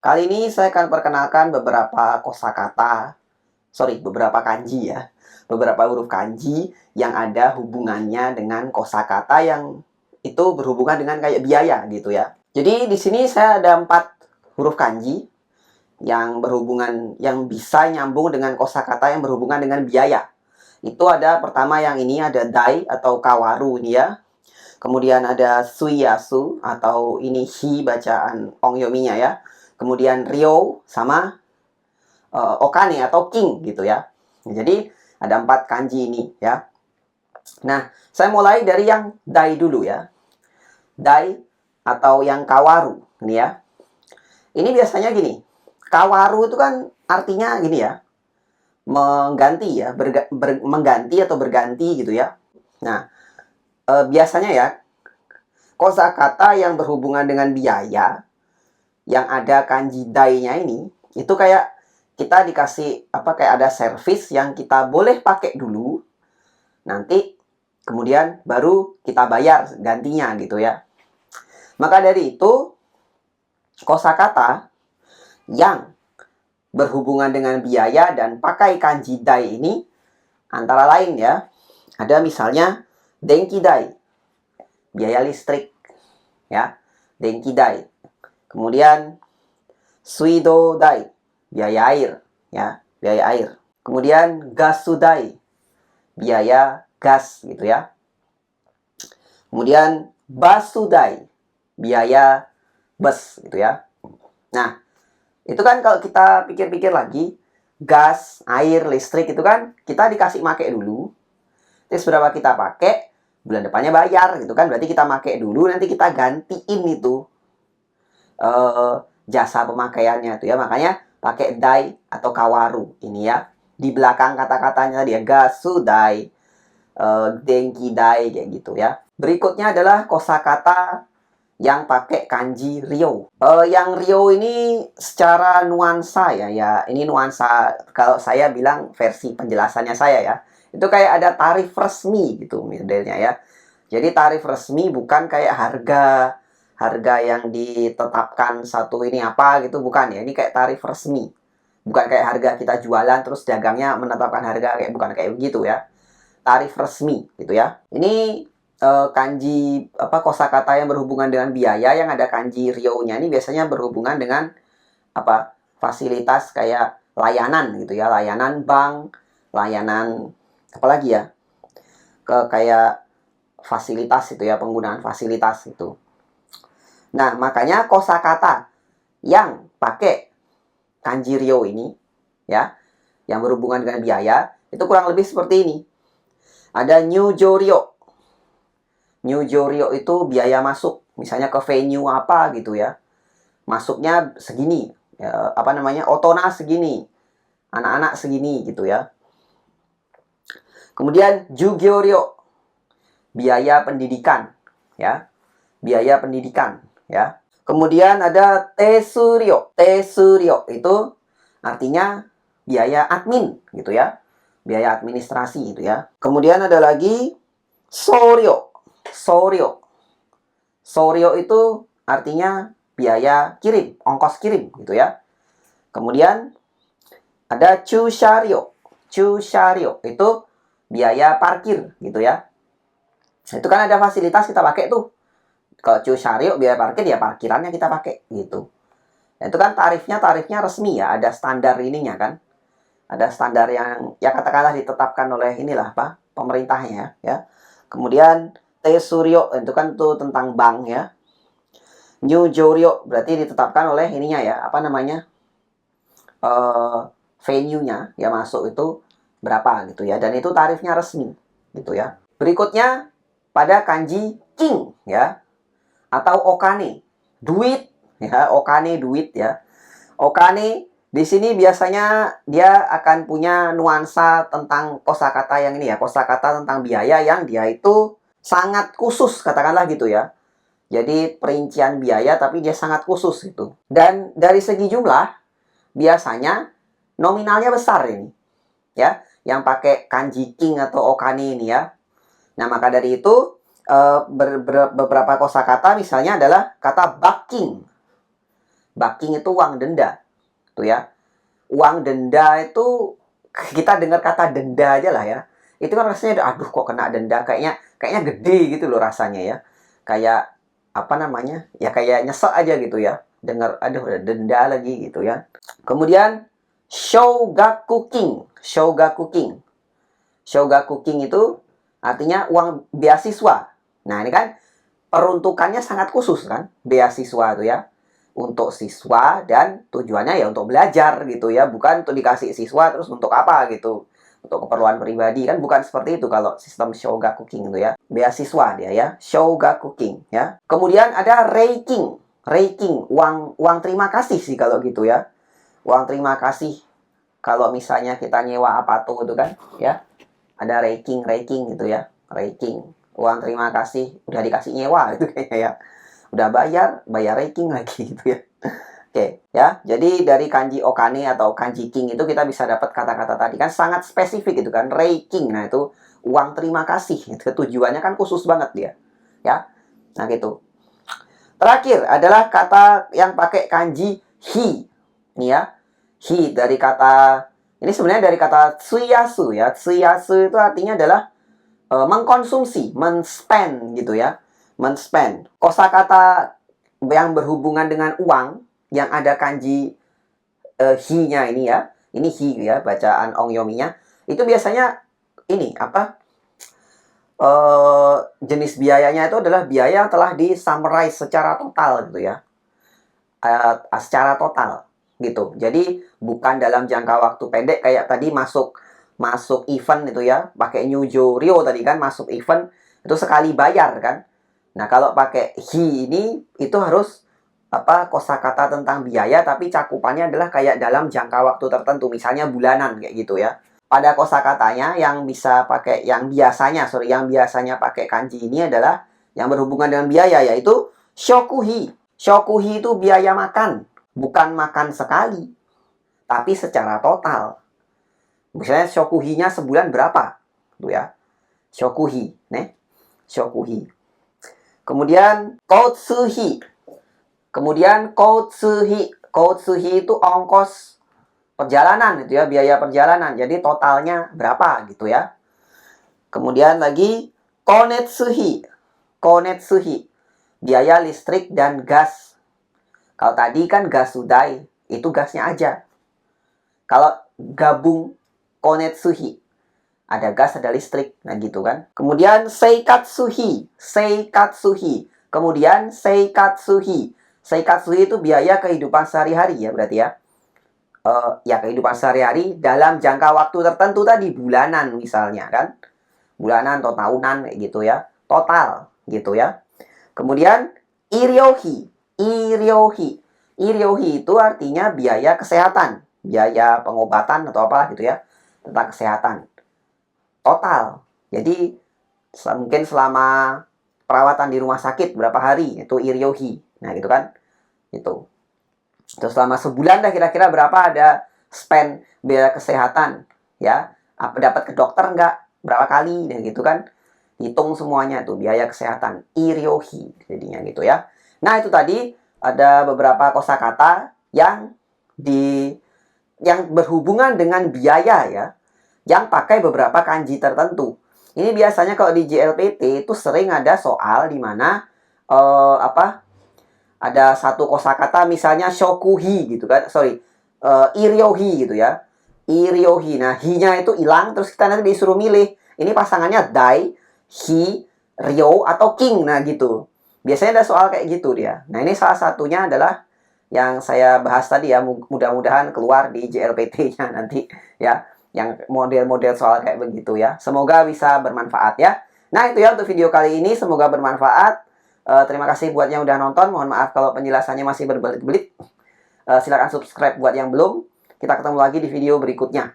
Kali ini saya akan perkenalkan beberapa kosakata, beberapa kanji ya. Beberapa huruf kanji yang ada hubungannya dengan kosakata yang itu berhubungan dengan kayak biaya gitu ya. Jadi di sini saya ada 4 huruf kanji yang berhubungan, yang bisa nyambung dengan kosakata yang berhubungan dengan biaya. Itu ada pertama yang ini ada dai atau kawaru ini ya. Kemudian ada suiyasu atau ini hi bacaan ongyominya ya. Kemudian ryo sama okane atau king gitu ya. Jadi ada 4 kanji ini ya. Nah, saya mulai dari yang dai dulu ya. Dai atau yang kawaru ini ya. Ini biasanya gini. Kawaru itu kan artinya gini ya. Mengganti ya, mengganti atau berganti gitu ya. Nah, biasanya ya kosakata yang berhubungan dengan biaya yang ada kanji dai-nya ini itu kayak kita dikasih apa kayak ada servis yang kita boleh pakai dulu, nanti kemudian baru kita bayar gantinya gitu ya. Maka dari itu kosakata yang berhubungan dengan biaya dan pakai kanji dai ini antara lain ya, ada misalnya denki dai, biaya listrik ya, denki dai. Kemudian suido dai, biaya air ya, biaya air. Kemudian gas sudai, biaya gas gitu ya. Kemudian bus sudai, biaya bus gitu ya. Nah, itu kan kalau kita pikir-pikir lagi, gas, air, listrik itu kan kita dikasih pakai dulu. Terus berapa kita pakai, bulan depannya bayar gitu kan. Berarti kita pakai dulu, nanti kita gantiin itu jasa pemakaiannya itu ya. Makanya pakai dai atau kawaru ini ya. Di belakang kata-katanya dia gasu dai, denki dai kayak gitu ya. Berikutnya adalah kosakata yang pakai kanji ryo. Yang ryo ini secara nuansa ya ini nuansa, kalau saya bilang versi penjelasannya saya ya. Itu kayak ada tarif resmi gitu modelnya ya. Jadi tarif resmi bukan kayak harga yang ditetapkan satu ini apa gitu, bukan ya. Ini kayak tarif resmi. Bukan kayak harga kita jualan terus dagangnya menetapkan harga, kayak bukan kayak begitu ya. Tarif resmi gitu ya. Ini kanji apa kosakata yang berhubungan dengan biaya yang ada kanji ryo-nya ini biasanya berhubungan dengan apa? Fasilitas kayak layanan gitu ya, layanan bank, layanan apalagi ya? Kayak fasilitas itu ya, penggunaan fasilitas itu. Nah, makanya kosakata yang pakai kanji ryo ini ya, yang berhubungan dengan biaya itu kurang lebih seperti ini. Ada nyujo-ryo. Nyujo-ryo itu biaya masuk, misalnya ke venue apa gitu ya. Masuknya segini, ya, apa namanya? Otona segini. Anak-anak segini gitu ya. Kemudian jugyo-ryo, biaya pendidikan ya. Biaya pendidikan ya. Kemudian ada tesuryo. Tesuryo itu artinya biaya admin gitu ya. Biaya administrasi gitu ya. Kemudian ada lagi soryo. Soryo. Soryo itu artinya biaya kirim, ongkos kirim gitu ya. Kemudian ada chusharyo. Chusharyo itu biaya parkir gitu ya. Itu kan ada fasilitas kita pakai tuh. Kalau chusharyo biaya parkir ya parkirannya kita pakai gitu. Nah, itu kan tarifnya resmi ya, ada standar ininya kan. Ada standar yang ya katakanlah ditetapkan oleh inilah apa? Pemerintahnya ya. Kemudian tesuryo itu kan tuh tentang bank ya. Nyujo-ryo berarti ditetapkan oleh ininya ya, apa namanya? Venue-nya ya masuk itu berapa gitu ya. Dan itu tarifnya resmi gitu ya. Berikutnya pada kanji king ya atau okane. Duit ya, okane duit ya. Okane di sini biasanya dia akan punya nuansa tentang kosakata yang ini ya, kosakata tentang biaya yang dia itu sangat khusus katakanlah gitu ya. Jadi perincian biaya tapi dia sangat khusus itu. Dan dari segi jumlah biasanya nominalnya besar ini. Ya, yang pakai kanji king atau okane ini ya. Nah, maka dari itu beberapa kosakata misalnya adalah kata bucking. Baking itu uang denda. Tuh ya. Uang denda itu kita dengar kata denda aja lah ya. Itu kan rasanya aduh kok kena denda, kayaknya gede gitu loh rasanya ya. Kayak apa namanya? Ya kayak nyesek aja gitu ya. Dengar aduh ada denda lagi gitu ya. Kemudian Shogakukin. Shogakukin. Shogakukin itu artinya uang beasiswa. Nah, ini kan peruntukannya sangat khusus kan, beasiswa itu ya. Untuk siswa dan tujuannya ya untuk belajar gitu ya, bukan untuk dikasih siswa terus untuk apa gitu. Untuk keperluan pribadi kan bukan seperti itu kalau sistem Shogakukin itu ya. Beasiswa dia ya, Shogakukin ya. Kemudian ada Reiking. Reiking, uang terima kasih sih kalau gitu ya. Uang terima kasih kalau misalnya kita nyewa apa tuh gitu kan ya. Ada Reiking gitu ya. Reiking, uang terima kasih udah dikasih nyewa gitu kayaknya ya. Udah bayar Reiking lagi gitu ya. Oke, ya. Jadi dari kanji okane atau kanji king itu kita bisa dapat kata-kata tadi kan sangat spesifik gitu kan. Reiking. Nah, itu uang terima kasih. Itu tujuannya kan khusus banget dia. Ya. Nah, gitu. Terakhir adalah kata yang pakai kanji hi. Ini ya. Hi dari kata ini sebenarnya dari kata tsuyasu ya. Tsuyasu itu artinya adalah mengkonsumsi, men-spend gitu ya. Men-spend. Kosakata yang berhubungan dengan uang yang ada kanji hi-nya ini ya. Ini hi ya, bacaan ongyominya. Itu biasanya ini apa? Jenis biayanya itu adalah biaya yang telah di-summarize secara total gitu ya. Secara total gitu. Jadi bukan dalam jangka waktu pendek kayak tadi masuk event itu ya, pakai Nyujo Ryo tadi kan masuk event itu sekali bayar kan. Nah, kalau pakai hi ini itu harus apa kosakata tentang biaya tapi cakupannya adalah kayak dalam jangka waktu tertentu, misalnya bulanan kayak gitu ya. Pada kosakatanya yang bisa pakai yang biasanya pakai kanji ini adalah yang berhubungan dengan biaya yaitu shokuhi. Shokuhi itu biaya makan, bukan makan sekali, tapi secara total. Misalnya shokuhinya sebulan berapa? Tuh ya. Shokuhi, nih. Shokuhi. Kemudian koutsuhi. Koutsuhi itu ongkos perjalanan itu ya, biaya perjalanan. Jadi totalnya berapa gitu ya. Kemudian lagi konetsuhi. Biaya listrik dan gas. Kalau tadi kan gas sudai, itu gasnya aja. Kalau gabung konetsuhi, ada gas, ada listrik, nah gitu kan. Kemudian seikatsuhi. Kemudian seikatsuhi itu biaya kehidupan sehari-hari ya berarti ya. Ya kehidupan sehari-hari dalam jangka waktu tertentu tadi, bulanan misalnya kan. Bulanan atau tahunan kayak gitu ya. Total gitu ya. Kemudian iryohi itu artinya biaya kesehatan, biaya pengobatan atau apa gitu ya, tentang kesehatan. Total. Jadi mungkin selama perawatan di rumah sakit berapa hari, itu iryohi. Nah, gitu kan. Itu. Terus selama sebulan dah kira-kira berapa ada spend biaya kesehatan ya. Apa dapat ke dokter enggak? Berapa kali dan gitu kan. Hitung semuanya tuh biaya kesehatan, iryohi jadinya gitu ya. Nah, itu tadi ada beberapa kosakata yang berhubungan dengan biaya ya, yang pakai beberapa kanji tertentu. Ini biasanya kalau di JLPT itu sering ada soal di mana ada satu kosakata misalnya shokuhi gitu kan, iryohi gitu ya. Iryohi. Nah, hi-nya itu hilang terus kita nanti disuruh milih. Ini pasangannya dai, hi, ryo atau king. Nah, gitu. Biasanya ada soal kayak gitu dia. Nah, ini salah satunya adalah yang saya bahas tadi ya, mudah-mudahan keluar di JLPT-nya nanti ya, yang model-model soal kayak begitu ya. Semoga bisa bermanfaat ya. Nah, itu ya untuk video kali ini, semoga bermanfaat. Terima kasih buat yang udah nonton. Mohon maaf kalau penjelasannya masih berbelit-belit. Silakan subscribe buat yang belum. Kita ketemu lagi di video berikutnya.